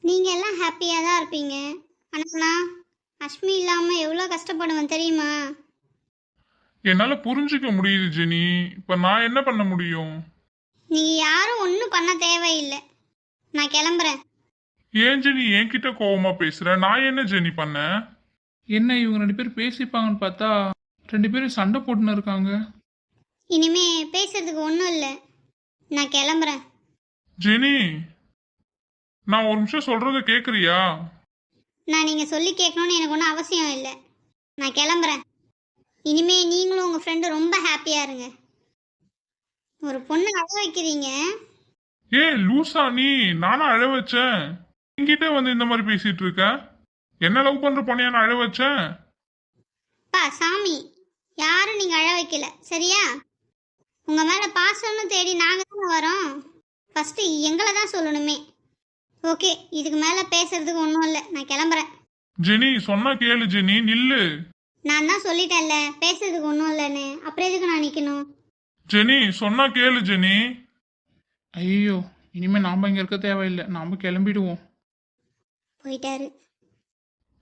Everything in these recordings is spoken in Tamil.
நீங்கள் எல்லாம் ஹாப்பியாக தான் இருப்பீங்க. ஆனால் நான் அஷ்மி இல்லாமல் எவ்வளோ கஷ்டப்படுவேன் தெரியுமா? என்னால புரிஞ்சுக்க முடியுது ஜெனி. இப்ப நான் என்ன பண்ண முடியும்? நீங்கள் யாரும் ஒன்றும் பண்ண தேவையில்லை. நான் கிளம்புறேன். ஏன் ஜெனி என்கிட்ட கோவமா பேசுற? நான் என்ன ஜெனி பண்ணேன்? என்ன இவங்க 2 பேரும் பேசிப்பாங்கன்னு பார்த்தா 2 பேரும் சண்டை போட்டுன்னு இருக்காங்க. இனிமே பேசுறதுக்கு ஒன்றும் இல்லை. நான் கிளம்புறேன். ஜெனி, நான் ஒரு நிமிஷம் சொல்றத கேக்குறியா? நான் நீங்கள் சொல்லி கேட்கணுன்னு எனக்கு ஒன்றும் அவசியம் இல்லை. நான் கிளம்புறேன். இனிமே நீங்களும் உங்கள் ஃப்ரெண்டு ரொம்ப ஹாப்பியாக இருங்க. ஒரு பொண்ணு அழ வைக்கிறீங்க. ஏ லூசா நீ? நானா அழ வச்சேன்? என்கிட்ட வந்து இந்த மாதிரி பேசிட்டு இருக்க? என்ன லவ் பண்ற பொண்ணையா நான் அழ வச்சேன்? பா சாமி, யாரும் நீங்கள் அழ வைக்கல சரியா? உங்கள் மேலே பாசம்னு தேடி நாங்கள் தானே வரோம். ஃபஸ்ட்டு எங்களை தான் சொல்லணுமே. ஓகே, இதுக்கு மேலே பேசுறதுக்கு ஒன்றும் இல்லை. நான் கிளம்புறேன். ஜெனி சொன்னா கேளு ஜெனி, நில்லு. நான் தான் சொல்லிட்டேன்ல பேசுறதுக்கு ஒன்றும் இல்லைன்னு. அப்புறம் எதுக்கு நான் நிற்கணும்? ஜெனி சொன்னா கேளு ஜெனி. ஐயோ, இனிமே நாம இங்க இருக்க தேவையில்லை, நாம கிளம்பிடுவோம். போயிட்டாரு.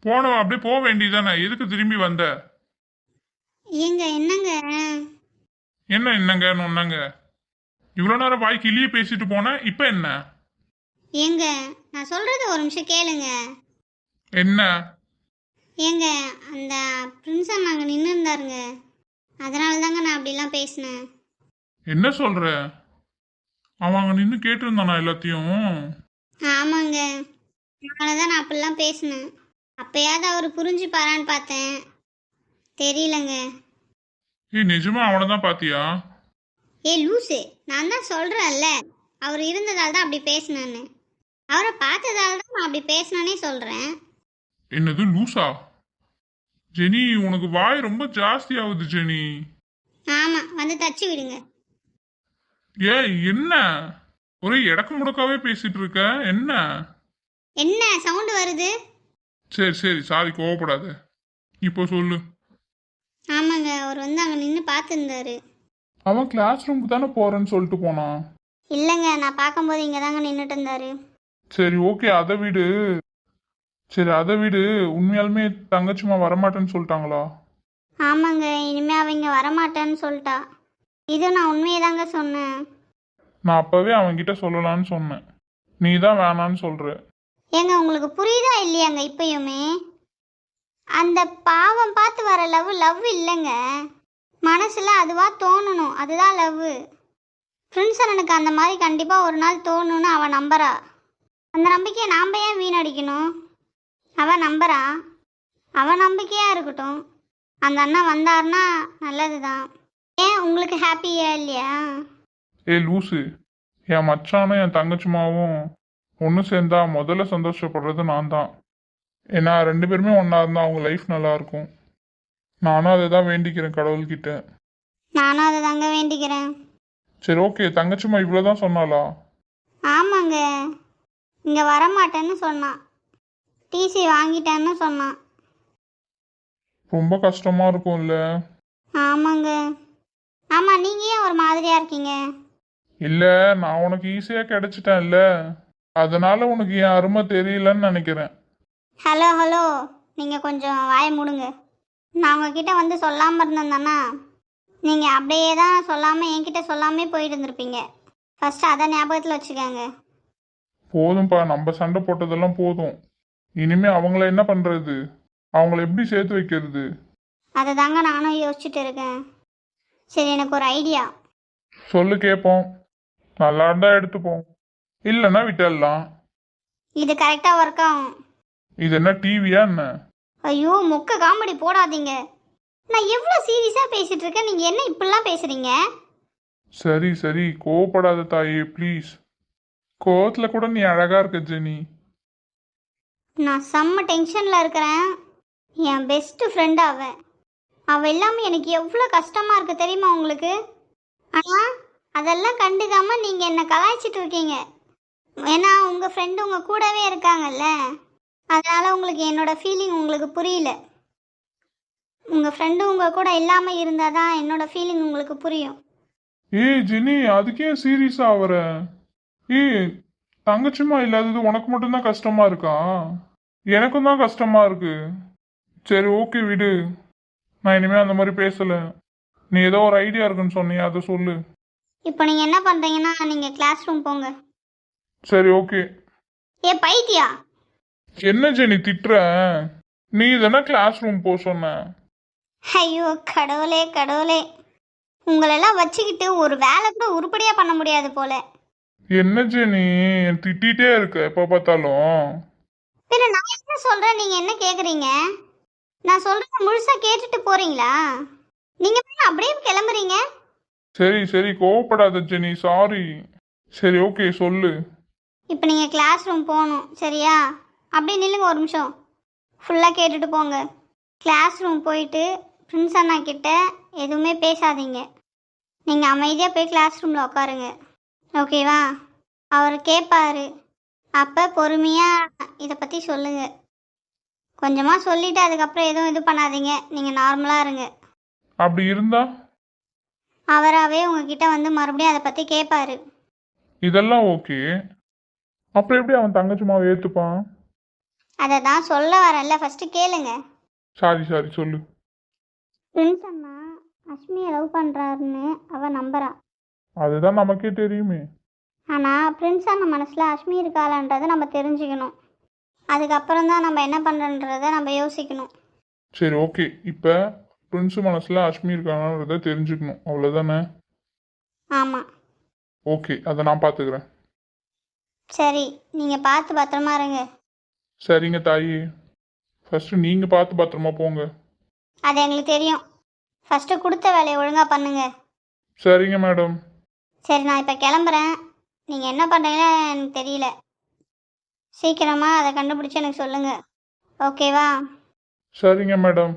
போனவ அப்படியே போக வேண்டியதானே, எதுக்கு திரும்பி வந்த? ஏங்க என்னங்க? என்ன என்னங்கன்னு ஒன்னாங்க? இவ்வளவு நேரம் வாய் கிளியே பேசிட்டு போன, இப்ப என்ன? ஏங்க நான் சொல்றது ஒரு நிமிஷம் கேளுங்க. என்ன? ஏங்க அந்த பிரின்ஸன் நாங்கள் நின்று இருந்தாருங்க, அதனால தாங்க நான் அப்படிலாம் பேசினேன். என்ன சொல்ற? அவன் அங்க நின்று கேட்டிருந்தானா எல்லாத்தையும்? ஆமாங்க, அதனால தான் நான் அப்படிலாம் பேசினேன். அப்பயாவது அவர் புரிஞ்சுப்பாரான்னு பார்த்தேன், தெரியலங்க. ஏய் நிஜமா அவனை தான் பாத்தியா? ஏ லூசு, நான் தான் சொல்கிறேன்ல அவர் இருந்ததால் தான் அப்படி பேசினேன்னு. அவரை பார்த்ததால தான் நான் அப்படி பேசினேனே சொல்கிறேன். என்னது லூசா? ஜெனி உனக்கு வாய் ரொம்ப ஜாஸ்தி ஆகுது ஜெனி. ஆமாம், வந்து தச்சு விடுங்க. ஏய் என்ன ஒரே இடக்கு முடக்காவே பேசிட்டு இருக்க? என்ன என்ன சவுண்டு வருது? சரி சரி சாரி, கோவப்படாத. இப்போ சொல்லு. ஆமாங்க, அவர் வந்து அங்கே நின்று பார்த்துருந்தாரு. அவன் கிளாஸ் ரூமுக்கு தானே போறேன்னு சொல்லிட்டு போனான். இல்லைங்க, நான் பார்க்கும்போது இங்கே தாங்க நின்றுட்டு இருந்தாரு. சரி ஓகே அதை விடு. சரி அதை விடு, உண்மையாலுமே தங்கச்சிமா வரமாட்டேன்னு சொல்லிட்டாங்களா? ஆமாங்க, இனிமே அவங்க வரமாட்டேன்னு சொல்லிட்டா. இது நான் உண்மையை தாங்க சொன்னேன். நான் அப்பவே அவன்கிட்ட சொல்லலான்னு சொன்னேன், நீ தான் வேணான்னு சொல்ற. ஏங்க உங்களுக்கு புரியுதா இல்லையாங்க? இப்பயுமே அந்த பாவம் பார்த்து வர லவ் லவ் இல்லைங்க. மனசில் அதுவாக தோணணும், அதுதான் லவ். ஃப்ரெண்ட்ஸ் எனக்கு அந்த மாதிரி கண்டிப்பாக ஒரு நாள் தோணுன்னு அவன் நம்புறா. அந்த நம்பிக்கையை நாம் ஏன் வீணடிக்கணும்? அவன் நம்புறா, அவன் நம்பிக்கையாக இருக்கட்டும். அந்த அண்ணன் வந்தாருன்னா நல்லது தான். ஏன் உங்களுக்கு ஹாப்பியா இல்லையா? ஏய் லூசு, என் மச்சானும் என் தங்கச்சிமாவும் ஒன்று சேர்ந்தா முதல்ல சந்தோஷப்படுறது நான் தான். ஏன்னா 2 பேருமே ஒன்றா இருந்தால் அவங்க லைஃப் நல்லா இருக்கும். நானும் அதை தான் வேண்டிக்கிறேன் கடவுள்கிட்ட. நானும் அதை தாங்க வேண்டிக்கிறேன். சரி ஓகே, தங்கச்சிமா இவ்வளோதான் சொன்னாலா? ஆமாங்க, இங்கே வரமாட்டேன்னு சொன்னான், டிசி வாங்கிட்டேன்னு சொன்னான். ரொம்ப கஷ்டமா இருக்கும்ல? ஆமாங்க. ஆமாம், நீங்கள் ஏன் ஒரு மாதிரியாக இருக்கீங்க? இல்லை, நான் உனக்கு ஈஸியாக கிடைச்சிட்டேன்ல, அதனால உனக்கு என் அருமை தெரியலன்னு நினைக்கிறேன். ஹலோ ஹலோ, நீங்கள் கொஞ்சம் வாயை மூடுங்க. நான் உங்ககிட்ட வந்து சொல்லாமல் இருந்தேன்னா நீங்கள் அப்படியே தான் சொல்லாமல் என்கிட்ட சொல்லாமே போயிட்டு இருந்திருப்பீங்க. ஃபஸ்ட்டு அதை ஞாபகத்தில் வச்சுக்கோங்க. போதும்ப்பா, நம்ம சண்டை போட்டதெல்லாம் போதும். இனிமே அவங்கள என்ன பண்ணுறது? அவங்கள எப்படி சேர்த்து வைக்கிறது? அதை தாங்க நானும் யோசிச்சுட்டு இருக்கேன். சரி, எனக்கு ஒரு ஐடியா. சொல்லு கேட்போம். நல்லா இருந்தால் எடுத்துப்போம், இல்லைன்னா விட்டுடலாம். இது கரெக்டாக ஒர்க் ஆகும். இது என்ன டிவியா என்ன? ஐயோ, மொக்க காமெடி போடாதீங்க. நான் எவ்வளோ சீரியஸாக பேசிகிட்டு இருக்கேன், நீங்கள் என்ன இப்படிலாம் பேசுகிறீங்க? சரி சரி, கோவப்படாத தாயே ப்ளீஸ். கோவத்தில் கூட நீ அழகா இருக்க ஜெனி. நான் செம்ம டென்ஷனில் இருக்கிறேன். என் பெஸ்ட்டு ஃப்ரெண்டு அவள் இல்லாமல் எனக்கு எவ்வளோ கஷ்டமாக இருக்குது தெரியுமா உங்களுக்கு? ஆனால் அதெல்லாம் கண்டுக்காமல் நீங்கள் என்னை கலாய்ச்சிட்டு இருக்கீங்க. ஏன்னா உங்கள் ஃப்ரெண்டு உங்கள் கூடவே இருக்காங்கல்ல, அதனால் உங்களுக்கு என்னோட ஃபீலிங் உங்களுக்கு புரியல. உங்கள் ஃப்ரெண்டு உங்கள் கூட இல்லாமல் இருந்தால் தான் என்னோட ஃபீலிங் உங்களுக்கு புரியும். ஏய் ஜெனி, அதுக்கே சீரியஸா ஆவற? ஏய் தங்கச்சிமா இல்லாதது உனக்கு மட்டும்தான் கஷ்டமா இருக்கா? எனக்கும் தான் கஷ்டமா இருக்கு. சரி ஓகே விடு. நான் இனிமே அந்த மாதிரி பேசல. நீ ஏதோ ஒரு ஐடியா இருக்குன்னு சொன்னியா, அதை சொல்லு. இப்போ நீங்கள் என்ன பண்ணுறீங்கன்னா நீங்கள் கிளாஸ் ரூம் போங்க. சரி ஓகே. ஏ பைத்தியா, என்ன ஜெனி திட்டுற? நீ தானே கிளாஸ் ரூம் போ சொன்ன. ஐயோ கடவுளே கடவுளே, உங்களெல்லாம் வச்சுக்கிட்டு ஒரு வேலை கூட உருப்படியாக பண்ண முடியாது போல. என்ன ஜெனி திட்டிகிட்டே இருக்க எப்போ பார்த்தாலும்? பின்ன நான் என்ன சொல்கிறேன், நீங்கள் என்ன கேட்குறீங்க? நான் சொல்கிறத முழுசாக கேட்டுட்டு போகிறீங்களா? நீங்கள் அப்படியே கிளம்புறீங்க. சரி சரி கோவப்படாத ஜெனி, சாரி. சரி ஓகே சொல்லு. இப்போ நீங்கள் கிளாஸ் ரூம் போகணும் சரியா? அப்படியே நில்லுங்க ஒரு நிமிஷம், ஃபுல்லாக கேட்டுட்டு போங்க. கிளாஸ் ரூம் போயிட்டு பிரின்ஸ் அண்ணா கிட்ட எதுவுமே பேசாதீங்க. நீங்கள் அமைதியாக போய் கிளாஸ் ரூமில் உட்காருங்க, ஓகேவா? அவர் கேட்பாரு, அப்போ பொறுமையாக இதை பற்றி சொல்லுங்கள். கொஞ்சமாக சொல்லிவிட்டு அதுக்கப்புறம் எதுவும் இது பண்ணாதீங்க, நீங்கள் நார்மலாக இருங்க. அப்படி இருந்தா அவராகவே உங்ககிட்ட வந்து மறுபடியும் அதை பற்றி கேட்பாரு. இதெல்லாம் ஓகே. அப்புறம் எப்படி அவன் தங்கச்சிமாவை ஏத்துப்பான்? அதை தான் சொல்ல வரேன்ல, ஃபஸ்ட்டு கேளுங்க. சாரி சாரி சொல்லு. பிரின்ஸ் அண்ணா அஸ்மியை லவ் பண்ணுறாருன்னு அவள் நம்புறா. அதுதான் நமக்கே தெரியுமே. ஆனால் பிரின்ஸ் அண்ணா மனசில் அஸ்மி இருக்காளான்றதை நம்ம தெரிஞ்சுக்கணும். அதுக்கப்புறம் தான் நம்ம என்ன பண்ணுறன்றதை நம்ம யோசிக்கணும். சரி ஓகே. இப்போ பிரின்ஸ் மனசில் அஷ்மி இருக்கானன்றதை தெரிஞ்சுக்கணும், அவ்வளோதானே? ஆமாம். ஓகே, அதை நான் பார்த்துக்கிறேன். சரி, நீங்கள் பார்த்து பத்திரமா இருங்க. சரிங்க தாயி. ஃபஸ்ட்டு நீங்கள் பார்த்து பத்திரமா போங்க. அது எங்களுக்கு தெரியும். ஃபஸ்ட்டு கொடுத்த வேலையை ஒழுங்காக பண்ணுங்க. சரிங்க மேடம். சரி, நான் இப்போ கிளம்புறேன். நீங்கள் என்ன பண்ணுறீங்களோ எனக்கு தெரியல. சீக்கிரமாக அதை கண்டுபிடிச்சி எனக்கு சொல்லுங்கள், ஓகேவா? சரிங்க மேடம்.